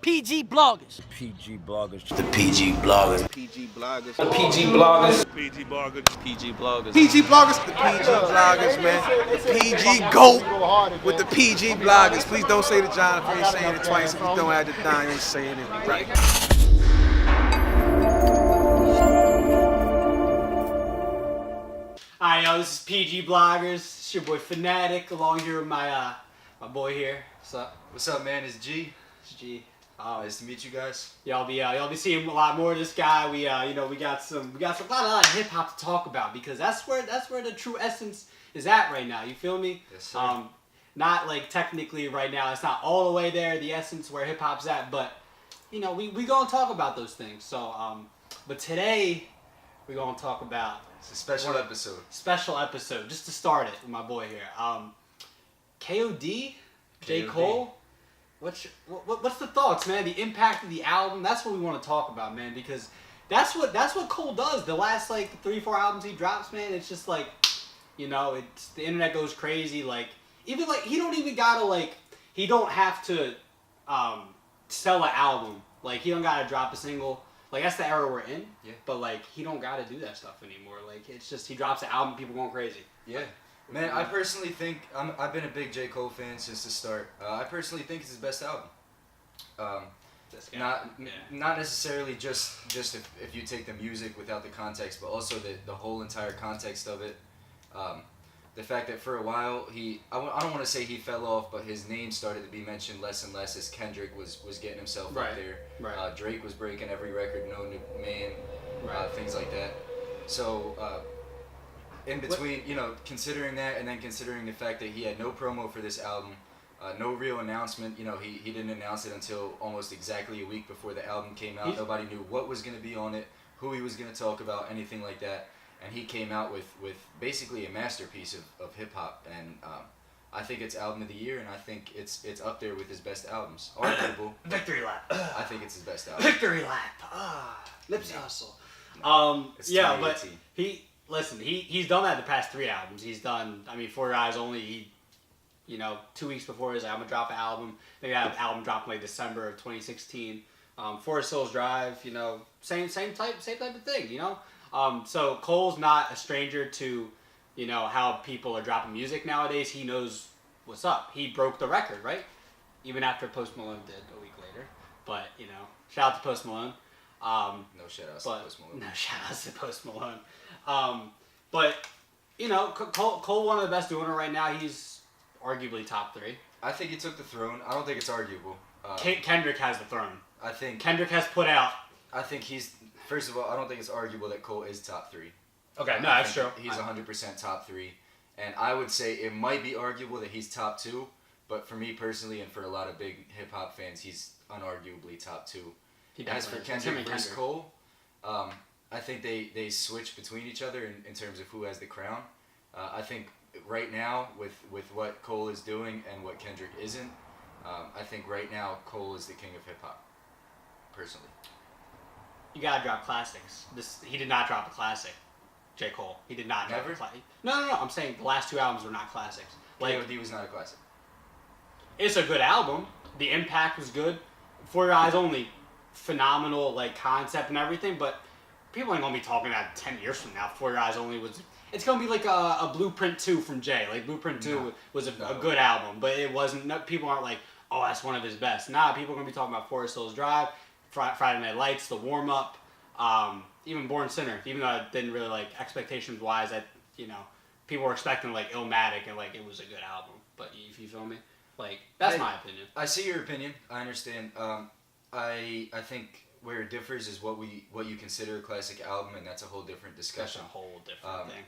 PG bloggers. PG bloggers. The PG bloggers. PG bloggers. The PG bloggers. PG bloggers. PG bloggers. PG bloggers. The PG bloggers, man. The PG GOAT with the PG bloggers. Please don't say the John if you ain't saying it twice. If you don't add the Don, you ain't saying it right. Alright, yo, this is PG bloggers. It's your boy Fanatic, along here with my boy here. What's up? What's up, man? It's G. It's G. Nice to meet you guys. Y'all be seeing a lot more of this guy. We got a lot of hip hop to talk about because that's where the true essence is at right now. You feel me? Yes, sir. Not like technically right now. It's not all the way there. The essence where hip hop's at, but we gonna talk about those things. So but today we're gonna talk about It's a special episode. Special episode just to start it with my boy here. KOD, J. KOD. Cole. What's the thoughts, man? The impact of the album. That's what we want to talk about, man. Because that's what Cole does. The last 3-4 albums he drops, man. It's just it's the internet goes crazy. Even he don't even gotta he don't have to sell an album. He don't gotta drop a single. That's the era we're in. Yeah. But he don't gotta do that stuff anymore. It's just he drops an album, people going crazy. Yeah. Man, I personally think I've been a big J. Cole fan since the start. I personally think it's his best album. Not necessarily just if you take the music without the context, but also the whole entire context of it. The fact that for a while I don't want to say he fell off, but his name started to be mentioned less and less as Kendrick was getting himself up there. Right. Drake was breaking every record known to man, things like that. So in between, considering that and then considering the fact that he had no promo for this album, no real announcement. He didn't announce it until almost exactly a week before the album came out. Nobody knew what was going to be on it, who he was going to talk about, anything like that. And he came out with basically a masterpiece of hip hop, and I think it's album of the year, and I think it's up there with his best albums. Arguable. Victory lap. I think it's his best album. Victory lap. Nipsey Hussle. It's Yeah, but 2018. he's done that the past 3 albums. He's done. For Your Eyes Only. 2 weeks before his album drop album. They had an album drop in December of 2016. Forest Hills Drive. Same type of thing. So Cole's not a stranger to, how people are dropping music nowadays. He knows what's up. He broke the record, right? Even after Post Malone did a week later. But, shout out to Post Malone. No shout outs to Post Malone. No shout outs to Post Malone. Cole one of the best doing it right now. He's arguably top 3. I think he took the throne. I don't think it's arguable. Kendrick has the throne. I think Kendrick has put out. I think he's. First of all, I don't think it's arguable that Cole is top 3. Okay, no, that's true. He's 100% top 3, and I would say it might be arguable that he's top 2, but for me personally, and for a lot of big hip hop fans, he's unarguably top 2. As for Kendrick versus Cole, I think they switch between each other in terms of who has the crown. I think right now with what Cole is doing and what Kendrick isn't, I think right now Cole is the king of hip hop. Personally. You gotta drop classics. He did not drop a classic. J. Cole. He did not drop a classic. No. I'm saying the last 2 albums were not classics. KOD was not a classic. It's a good album. The impact was good. For Your Eyes Only, phenomenal concept and everything. But people ain't gonna be talking about 10 years from now. For Your Eyes Only was. It's gonna be like a Blueprint 2 from Jay. Blueprint 2 was a good album, but it wasn't. People aren't oh, that's one of his best. Nah, people are gonna be talking about Forest Hills Drive. Friday Night Lights, The Warm Up, even Born Sinner. Even though I didn't really expectations wise, that people were expecting Illmatic and it was a good album. But if you feel me, that's my opinion. I see your opinion. I understand. I think where it differs is what you consider a classic album, and that's a whole different discussion. That's a whole different thing.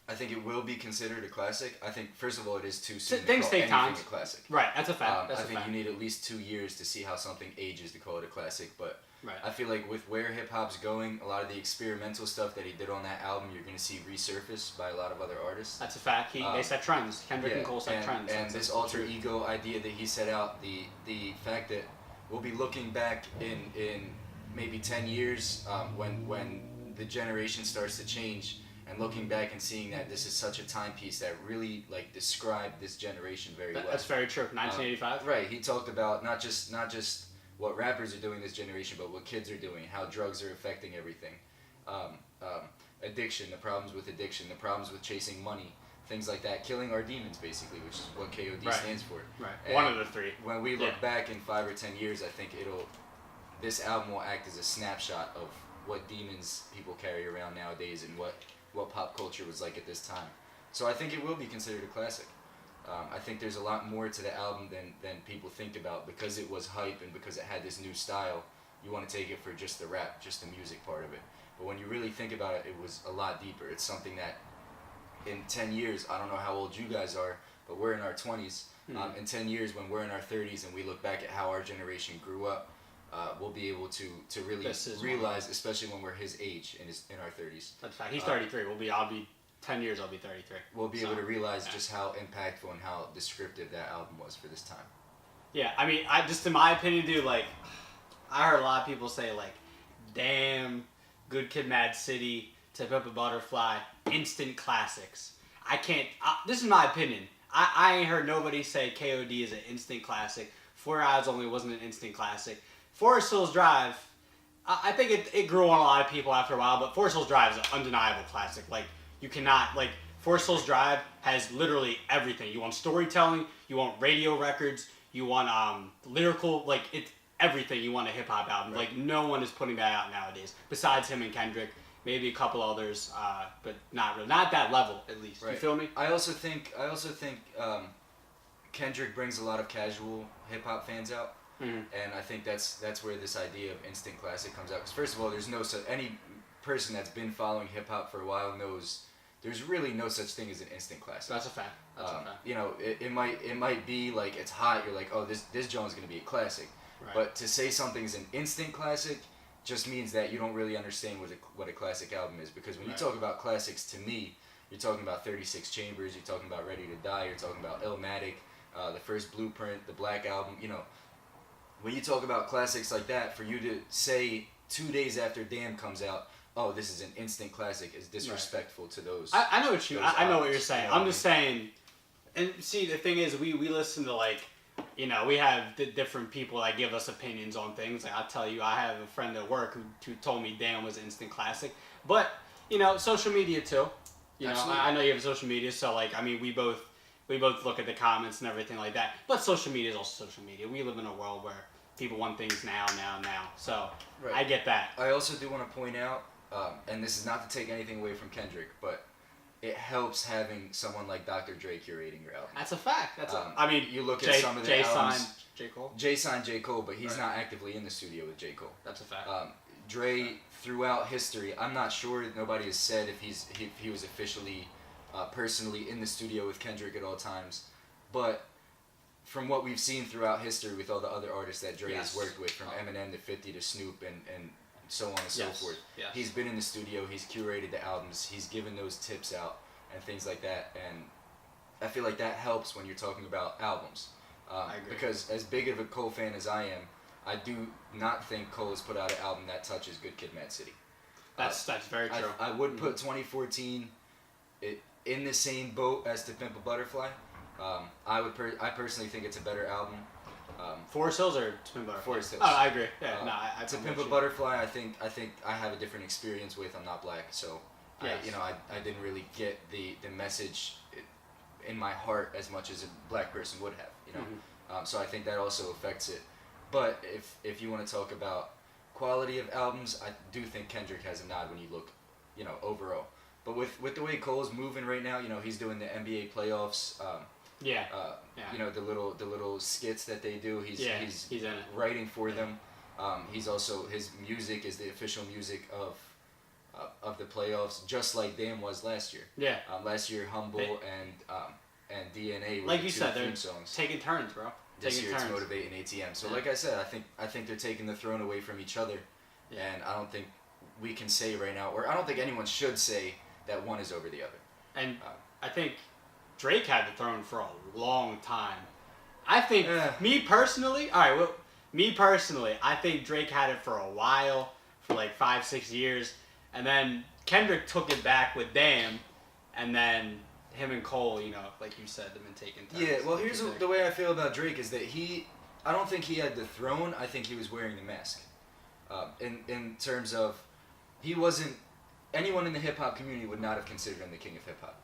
I think it will be considered a classic. I think, first of all, it is too soon Things to call take anything time. a classic. Right, that's a fact. I think you need at least 2 years to see how something ages to call it a classic. But right. I feel like with where hip-hop's going, a lot of the experimental stuff that he did on that album, you're going to see resurfaced by a lot of other artists. That's a fact. They set trends. Kendrick and Cole set trends. And this alter ego idea that he set out, the fact that we'll be looking back in maybe 10 years when the generation starts to change, and looking back and seeing that this is such a timepiece that really like described this generation very well. That's very true. 1985. Right. He talked about not just what rappers are doing this generation, but what kids are doing, how drugs are affecting everything, addiction, the problems with addiction, the problems with chasing money, things like that, killing our demons basically, which is what KOD Right. stands for. Right. And One of the three. When we look Yeah. back in 5 or 10 years, I think this album will act as a snapshot of what demons people carry around nowadays and what pop culture was like at this time. So I think it will be considered a classic. I think there's a lot more to the album than people think about because it was hype and because it had this new style. You want to take it for just the rap, just the music part of it. But when you really think about it, it was a lot deeper. It's something that in 10 years, I don't know how old you guys are, but we're in our 20s. In 10 years, when we're in our 30s and we look back at how our generation grew up, we'll be able to really This is realize, especially when we're his age in our 30s. That's a fact. He's 33. I'll be 10 years. I'll be 33. We'll be able to realize yeah. just how impactful and how descriptive that album was for this time. Yeah, I mean, just in my opinion, dude, like, I heard a lot of people say, like, damn, Good Kid, Mad City, To Pimp a Butterfly, instant classics. I can't, this is my opinion. I ain't heard nobody say KOD is an instant classic. Four Eyes Only wasn't an instant classic. Forest Hills Drive, I think it grew on a lot of people after a while, but Forest Hills Drive is an undeniable classic. Like, you cannot, like, Forest Hills Drive has literally everything. You want storytelling, you want radio records, you want lyrical, like, it's everything you want a hip-hop album. Right. Like, no one is putting that out nowadays, besides him and Kendrick. Maybe a couple others, but not really. Not that level, at least. Right. You feel me? I also think Kendrick brings a lot of casual hip hop fans out, and I think that's where this idea of instant classic comes out. Because first of all, there's no such any person that's been following hip hop for a while knows there's really no such thing as an instant classic. That's a fact. That's a fact. You know, it might be like it's hot. You're like, oh, this Jones gonna be a classic, Right. but to say something's an instant classic just means that you don't really understand what a classic album is. Because when Right. you talk about classics, to me, you're talking about 36 Chambers, you're talking about Ready to Die, you're talking about Illmatic, the first Blueprint, the Black Album. You know, when you talk about classics like that, for you to say 2 days after Damn comes out, oh, this is an instant classic, is disrespectful to those. I know what you. those I know what albums, you're saying. you know what I'm just saying. And see, the thing is, we listen to, like, you know, we have different people that give us opinions on things. Like, I'll tell you, I have a friend at work who told me Damn was an instant classic. But, you know, social media too. You know, Absolutely. I know you have social media, so, like, I mean, we both look at the comments and everything like that. But social media is also social media. We live in a world where people want things now. So Right. I get that. I also do want to point out, and this is not to take anything away from Kendrick, but it helps having someone like Dr. Dre curating your album. That's a fact. Um, I mean, you look at some of the Jay albums- signed J. Cole. Jay signed J. Cole, but he's Right. not actively in the studio with J. Cole. That's a fact. Dre, throughout history, I'm not sure, nobody has said if he was officially, personally in the studio with Kendrick at all times, but from what we've seen throughout history with all the other artists that Dre Yes. has worked with, from Eminem to 50 to Snoop and so on and so Yes. forth, Yes. he's been in the studio, he's curated the albums, he's given those tips out and things like that, and I feel like that helps when you're talking about albums. I agree. Because as big of a Cole fan as I am, I do not think Cole has put out an album that touches Good Kid, Mad City. That's very true. I would put 2014 in the same boat as To Pimp a Butterfly. I personally think it's a better album. Forest Hills or To Pimp a Butterfly? Forest Hills. Oh, I agree. Yeah, no, I To I'm Pimp with a you. Butterfly, I think I have a different experience with. I'm not black, so Yes. I didn't really get the message in my heart as much as a black person would have. You know, Mm-hmm. so I think that also affects it. But if you want to talk about quality of albums, I do think Kendrick has a nod when you look, you know, overall. But with the way Cole's moving right now, you know, he's doing the NBA playoffs. Yeah. You know, the little skits that they do. He's he's in it. writing for them. He's also, his music is the official music of the playoffs, just like Damn was last year. Yeah. Last year, Humble and DNA were Like the you two said, they're theme songs. taking turns, bro. This Taking year turns. it's Motivate and ATM. So Yeah. like I said, I think they're taking the throne away from each other, Yeah. and I don't think we can say right now, or I don't think anyone should say that one is over the other. And I think Drake had the throne for a long time. I think, me personally, I think Drake had it for a while, for like 5-6 years, and then Kendrick took it back with Damn, and then him and Cole, you know, like you said, have been taking turns. Yeah, well, here's the way I feel about Drake is that I don't think he had the throne. I think he was wearing the mask. In terms of, he wasn't, anyone in the hip hop community would not have considered him the king of hip hop.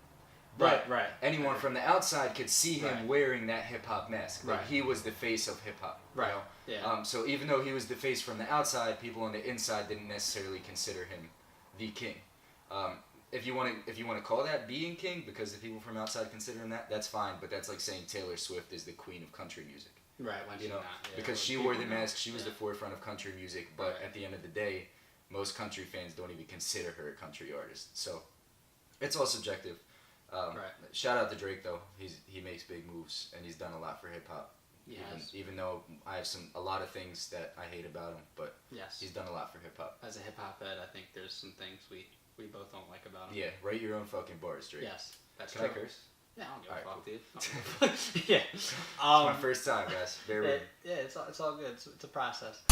But Right. anyone from the outside could see him Right. wearing that hip hop mask. Like Right. he was the face of hip hop. Right. You know? Yeah. So even though he was the face from the outside, people on the inside didn't necessarily consider him the king. If you want to call that being king, because the people from outside consider him that, that's fine. But that's like saying Taylor Swift is the queen of country music. Right. When You she's know, not. Yeah, because when she people wore the know. mask, she was the Yeah. forefront of country music. But Right. at the end of the day, most country fans don't even consider her a country artist. So it's all subjective. Right. Shout out to Drake though. He makes big moves and he's done a lot for hip hop. Yes. Even though I have a lot of things that I hate about him, but Yes. he's done a lot for hip hop. As a hip hop head, I think there's some things we both don't like about him. Yeah, write your own fucking bars, Drake. Yes. That's Can true. I curse? Yeah, I don't give a Alright, fuck, dude. Yeah. It's my Um, first time, guys. Bear with me. yeah, it's all good. It's a process.